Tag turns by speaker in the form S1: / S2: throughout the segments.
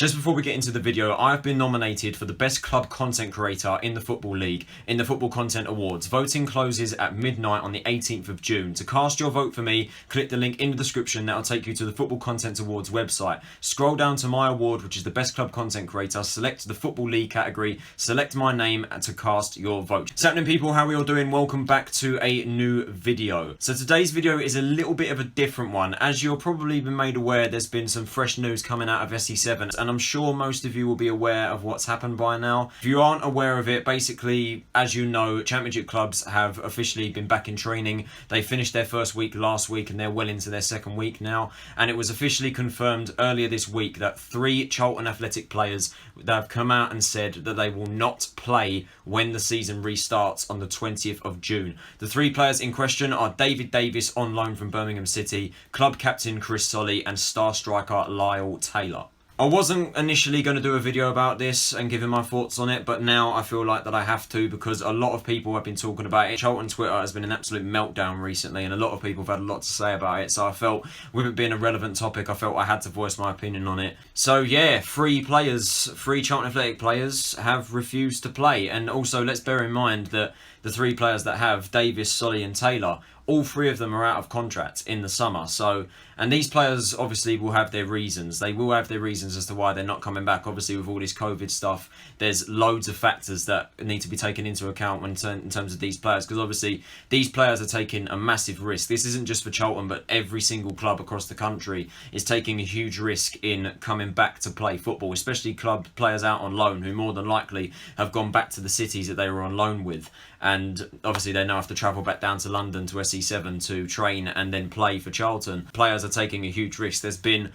S1: Just before we get into the video, I've been nominated for the Best Club Content Creator in the Football League in the Football Content Awards. Voting closes at midnight on the 18th of June. To cast your vote for me, click the link in the description that will take you to the Football Content Awards website. Scroll down to my award, which is the Best Club Content Creator, select the Football League category, select my name to cast your vote. What's happening, people? How are we all doing? Welcome back to a new video. So today's video is a little bit of a different one. As you'll probably been made aware, there's been some fresh news coming out of SE7, and I'm sure most of you will be aware of what's happened by now. If you aren't aware of it, basically, as you know, Championship clubs have officially been back in training. They finished their first week last week and they're well into their second week now. And it was officially confirmed earlier this week that 3 Charlton Athletic players that have come out and said that they will not play when the season restarts on the 20th of June. The 3 players in question are David Davis on loan from Birmingham City, club captain Chris Solly, and star striker Lyle Taylor. I wasn't initially going to do a video about this and giving my thoughts on it, but now I feel like that I have to, because a lot of people have been talking about it. Charlton Twitter has been an absolute meltdown recently, and a lot of people have had a lot to say about it, so I felt, with it being a relevant topic, I felt I had to voice my opinion on it. So yeah, 3 Charlton Athletic players have refused to play, and also let's bear in mind that the 3 players that have, Davis, Solly and Taylor, all 3 of them are out of contract in the summer. So, and these players obviously will have their reasons. They will have their reasons as to why they're not coming back. Obviously, with all this COVID stuff, there's loads of factors that need to be taken into account in terms of these players. Because obviously, these players are taking a massive risk. This isn't just for Charlton, but every single club across the country is taking a huge risk in coming back to play football, especially club players out on loan who more than likely have gone back to the cities that they were on loan with. And obviously they now have to travel back down to London to SE7 to train and then play for Charlton. Players are taking a huge risk. There's been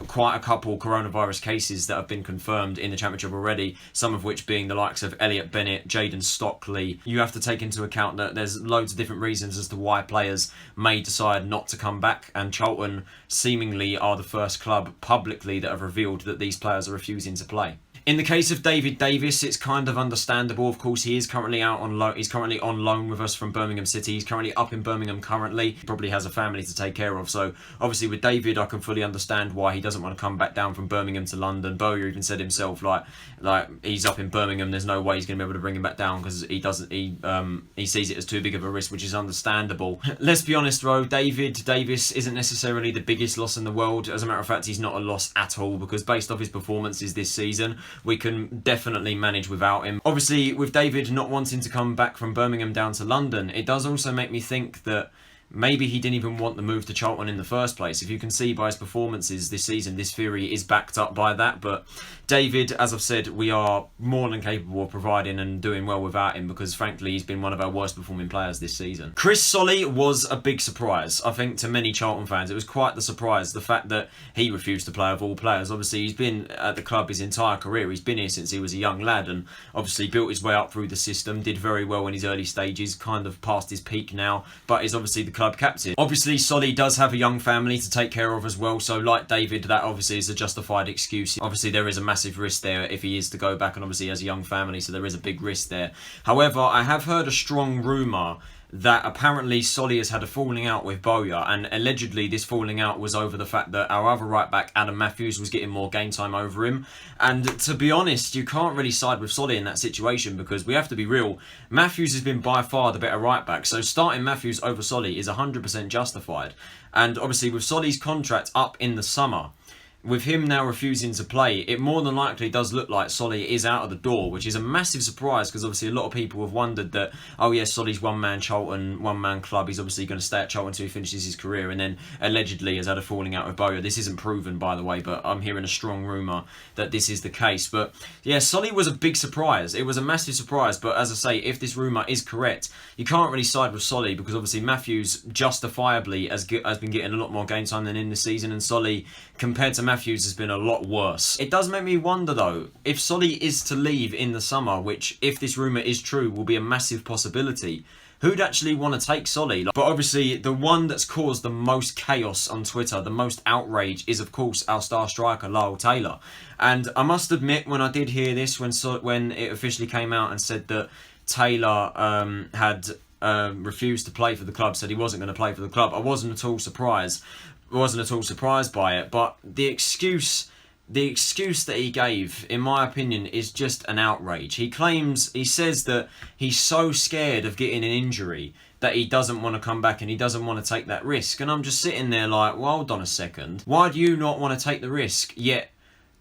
S1: quite a couple coronavirus cases that have been confirmed in the Championship already, some of which being the likes of Elliot Bennett, Jayden Stockley. You have to take into account that there's loads of different reasons as to why players may decide not to come back, and Charlton seemingly are the first club publicly that have revealed that these players are refusing to play. In the case of David Davis, it's kind of understandable. Of course, he is currently out on loan. He's currently on loan with us from Birmingham City. He's currently up in Birmingham currently. He probably has a family to take care of. So obviously with David, I can fully understand why he doesn't want to come back down from Birmingham to London. Bowyer even said himself, like he's up in Birmingham. There's no way he's going to be able to bring him back down because he sees it as too big of a risk, which is understandable. Let's be honest, though. David Davis isn't necessarily the biggest loss in the world. As a matter of fact, he's not a loss at all, because based off his performances this season, we can definitely manage without him. Obviously, with David not wanting to come back from Birmingham down to London, it does also make me think that maybe he didn't even want the move to Charlton in the first place. If you can see by his performances this season, this theory is backed up by that. But David, as I've said, we are more than capable of providing and doing well without him, because frankly, he's been one of our worst performing players this season. Chris Solly was a big surprise, I think, to many Charlton fans. It was quite the surprise, the fact that he refused to play of all players. Obviously, he's been at the club his entire career. He's been here since he was a young lad, and obviously built his way up through the system, did very well in his early stages, kind of past his peak now, but is obviously the club captain. Obviously, Solly does have a young family to take care of as well, so like David, that obviously is a justified excuse. Obviously, there is a massive risk there if he is to go back, and obviously he has a young family, so there is a big risk there. However, I have heard a strong rumour that apparently Solly has had a falling out with Bowyer, and allegedly this falling out was over the fact that our other right back, Adam Matthews, was getting more game time over him. And to be honest, you can't really side with Solly in that situation, because we have to be real, Matthews has been by far the better right back, so starting Matthews over Solly is 100% justified. And obviously with Solly's contract up in the summer, with him now refusing to play, it more than likely does look like Solly is out of the door, which is a massive surprise, because obviously a lot of people have wondered that, oh yes, Solly's one-man Charlton, one-man club, he's obviously going to stay at Charlton until he finishes his career, and then allegedly has had a falling out with Bowyer. This isn't proven, by the way, but I'm hearing a strong rumour that this is the case. But yeah, Solly was a big surprise. It was a massive surprise, but as I say, if this rumour is correct, you can't really side with Solly, because obviously Matthews justifiably has been getting a lot more game time than in the season, and Solly, compared to Matthews, has been a lot worse. It does make me wonder though, if Solly is to leave in the summer, which if this rumour is true will be a massive possibility, who'd actually want to take Solly? But obviously the one that's caused the most chaos on Twitter, the most outrage, is of course our star striker Lyle Taylor. And I must admit, when I did hear this, when it officially came out and said that Taylor had refused to play for the club, said he wasn't going to play for the club, I wasn't at all surprised by it. But the excuse the excuse that he gave, in my opinion, is just an outrage. He says that he's so scared of getting an injury that he doesn't want to come back and he doesn't want to take that risk. And I'm just sitting there like, well, hold on a second. Why do you not want to take the risk, yet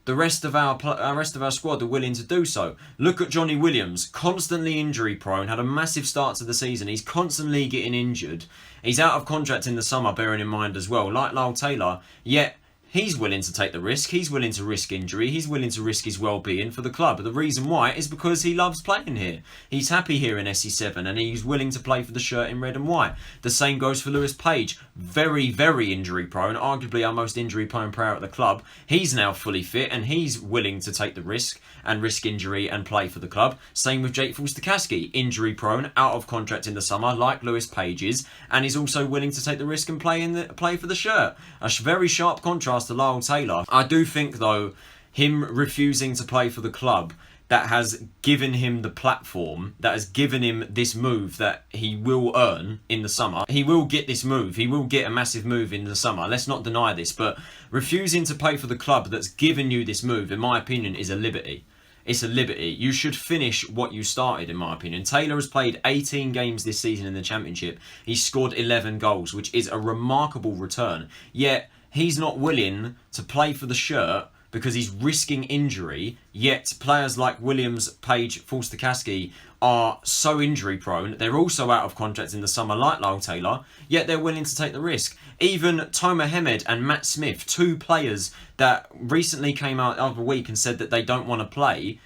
S1: the rest of our squad are willing to do so? Look at Johnny Williams, constantly injury prone, had a massive start to the season. He's constantly getting injured. He's out of contract in the summer, bearing in mind as well, like Lyle Taylor, yet he's willing to take the risk. He's willing to risk injury. He's willing to risk his well-being for the club. The reason why is because he loves playing here. He's happy here in SE7 and he's willing to play for the shirt in red and white. The same goes for Lewis Page. Very, very injury prone. Arguably our most injury prone player at the club. He's now fully fit and he's willing to take the risk and risk injury and play for the club. Same with Jake Forster-Caskey. Injury prone, out of contract in the summer, like Lewis Page is, and he's also willing to take the risk and play for the shirt. A very sharp contrast to Lyle Taylor. I do think, though, him refusing to play for the club that has given him the platform, that has given him this move that he will earn in the summer. He will get this move. He will get a massive move in the summer. Let's not deny this. But refusing to play for the club that's given you this move, in my opinion, is a liberty. It's a liberty. You should finish what you started, in my opinion. Taylor has played 18 games this season in the Championship. He's scored 11 goals, which is a remarkable return. Yet, he's not willing to play for the shirt because he's risking injury, yet players like Williams, Page, Forster-Caskey are so injury prone. They're also out of contract in the summer like Lyle Taylor, yet they're willing to take the risk. Even Tomer Hemed and Matt Smith, two players that recently came out the other week and said that they don't want to play,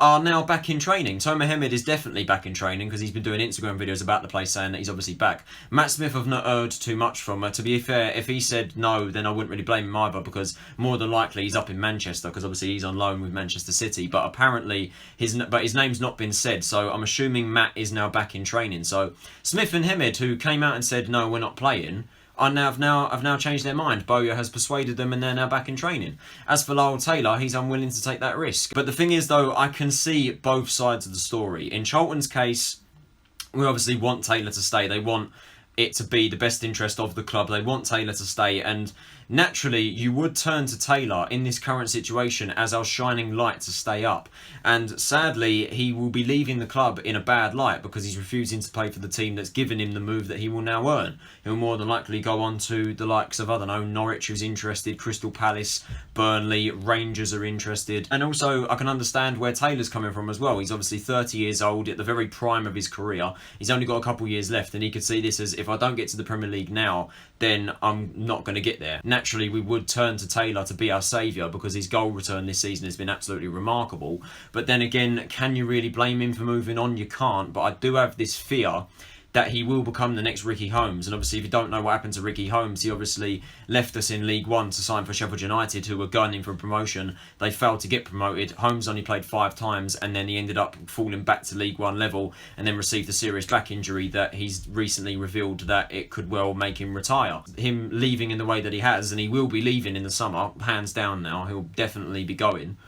S1: are now back in training. Tomer Hemed is definitely back in training because he's been doing Instagram videos about the place saying that he's obviously back. Matt Smith I've not heard too much from. To be fair, if he said no, then I wouldn't really blame him either, because more than likely he's up in Manchester because obviously he's on loan with Manchester City. But apparently his name's not been said, so I'm assuming Matt is now back in training. So Smith and Hemed, who came out and said no, we're not playing, have now changed their mind. Bowyer has persuaded them and they're now back in training. As for Lyle Taylor, he's unwilling to take that risk. But the thing is, though, I can see both sides of the story. In Charlton's case, we obviously want Taylor to stay. They want it to be the best interest of the club. They want Taylor to stay, and naturally you would turn to Taylor in this current situation as our shining light to stay up. And sadly, he will be leaving the club in a bad light because he's refusing to play for the team that's given him the move that he will now earn. He'll more than likely go on to the likes of, I don't know, Norwich, who's interested, Crystal Palace, Burnley, Rangers are interested. And also, I can understand where Taylor's coming from as well. He's obviously 30 years old, at the very prime of his career. He's only got a couple years left, and he could see this as, if I don't get to the Premier League now, then I'm not going to get there. Naturally, we would turn to Taylor to be our saviour because his goal return this season has been absolutely remarkable. But then again, can you really blame him for moving on? You can't. But I do have this fear that he will become the next Ricky Holmes. And obviously, if you don't know what happened to Ricky Holmes, he obviously left us in League One to sign for Sheffield United, who were gunning for promotion. They failed to get promoted. Holmes only played 5 times, and then he ended up falling back to League One level, and then received a serious back injury that he's recently revealed that it could well make him retire. Him leaving in the way that he has, and he will be leaving in the summer, hands down now, he'll definitely be going.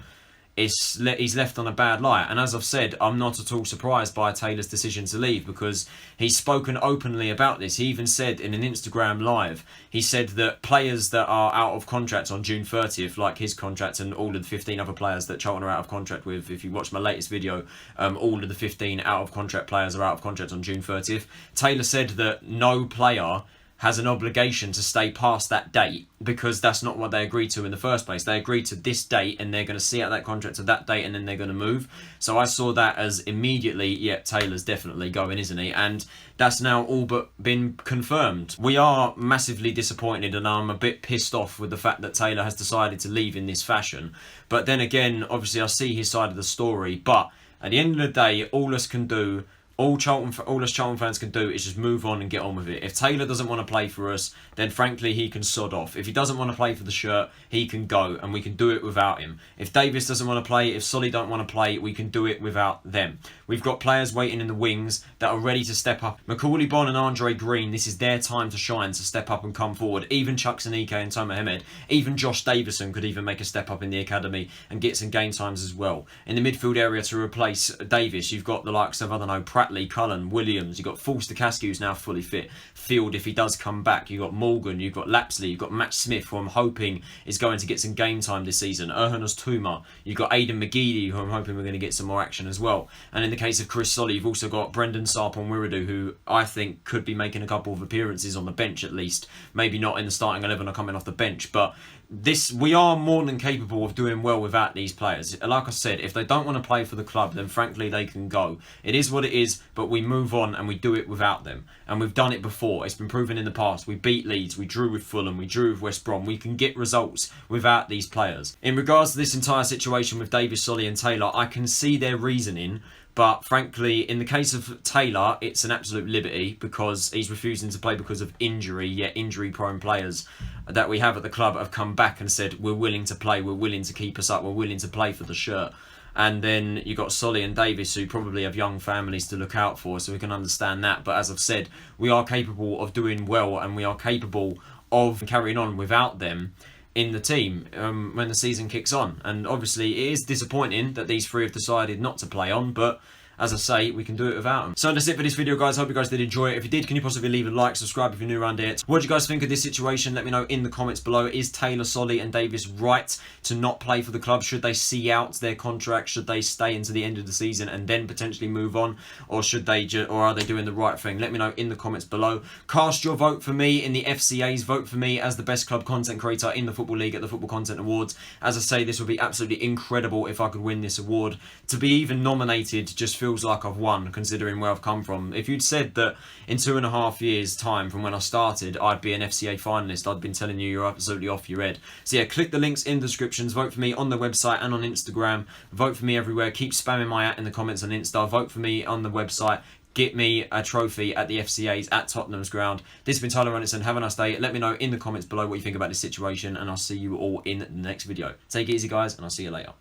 S1: He's left on a bad light, and as I've said, I'm not at all surprised by Taylor's decision to leave because he's spoken openly about this. He even said in an Instagram live, he said that players that are out of contract on June 30th, like his contract and all of the 15 other players that Charlton are out of contract with, if you watch my latest video, all of the 15 out of contract players are out of contract on June 30th. Taylor said that no player has an obligation to stay past that date because that's not what they agreed to in the first place. They agreed to this date and they're going to see out that contract to that date and then they're going to move. So I saw that as immediately, yeah, Taylor's definitely going, isn't he? And that's now all but been confirmed. We are massively disappointed and I'm a bit pissed off with the fact that Taylor has decided to leave in this fashion. But then again, obviously I see his side of the story, but at the end of the day, all us Charlton fans can do is just move on and get on with it. If Taylor doesn't want to play for us, then frankly he can sod off. If he doesn't want to play for the shirt, he can go and we can do it without him. If Davis doesn't want to play, if Solly don't want to play, we can do it without them. We've got players waiting in the wings that are ready to step up. Macaulay Bonne and Andre Green, this is their time to shine, to step up and come forward. Even Chuck Sanike and Tomer Hemed, even Josh Davison could even make a step up in the academy and get some game times as well. In the midfield area to replace Davis, you've got the likes of, I don't know, Pratt Batley, Cullen, Williams. You've got Forster-Caskey, who's now fully fit. Field, if he does come back. You've got Morgan, you've got Lapsley, you've got Matt Smith, who I'm hoping is going to get some game time this season. Erhanos Tuma. You've got Aidan McGeady, who I'm hoping we're going to get some more action as well. And in the case of Chris Solly, you've also got Brendan Sarpong-Wiradu, who I think could be making a couple of appearances on the bench at least. Maybe not in the starting 11 or coming off the bench, but we are more than capable of doing well without these players. Like I said, if they don't want to play for the club, then frankly they can go. It is what it is, but we move on and we do it without them. And we've done it before. It's been proven in the past. We beat Leeds, we drew with Fulham, we drew with West Brom. We can get results without these players. In regards to this entire situation with Davis, Solly and Taylor, I can see their reasoning. But frankly, in the case of Taylor, it's an absolute liberty because he's refusing to play because of injury, yet injury-prone players that we have at the club have come back and said, we're willing to play, we're willing to keep us up, we're willing to play for the shirt. And then you've got Solly and Davis, who probably have young families to look out for, so we can understand that. But as I've said, we are capable of doing well and we are capable of carrying on without them in the team when the season kicks on. And obviously it is disappointing that these three have decided not to play on, but as I say, we can do it without them. So that's it for this video, guys. I hope you guys did enjoy it. If you did, can you possibly leave a like, subscribe if you're new around here. What do you guys think of this situation? Let me know in the comments below. Is Taylor, Solly and Davis right to not play for the club? Should they see out their contract? Should they stay into the end of the season and then potentially move on? Or should they or are they doing the right thing? Let me know in the comments below. Cast your vote for me in the FCAs. Vote for me as the best club content creator in the Football League at the Football Content Awards. As I say, this would be absolutely incredible if I could win this award. To be even nominated just feels like I've won, considering where I've come from. If you'd said that in 2.5 years time from when I started I'd be an FCA finalist, I'd been telling you you're absolutely off your head. So yeah, click the links in the descriptions, vote for me on the website and on Instagram, vote for me everywhere, keep spamming my @ in the comments on Insta, vote for me on the website, get me a trophy at the FCAs at Tottenham's ground. This has been Tyler Runnison. Have a nice day. Let me know in the comments below what you think about this situation and I'll see you all in the next video. Take it easy guys and I'll see you later.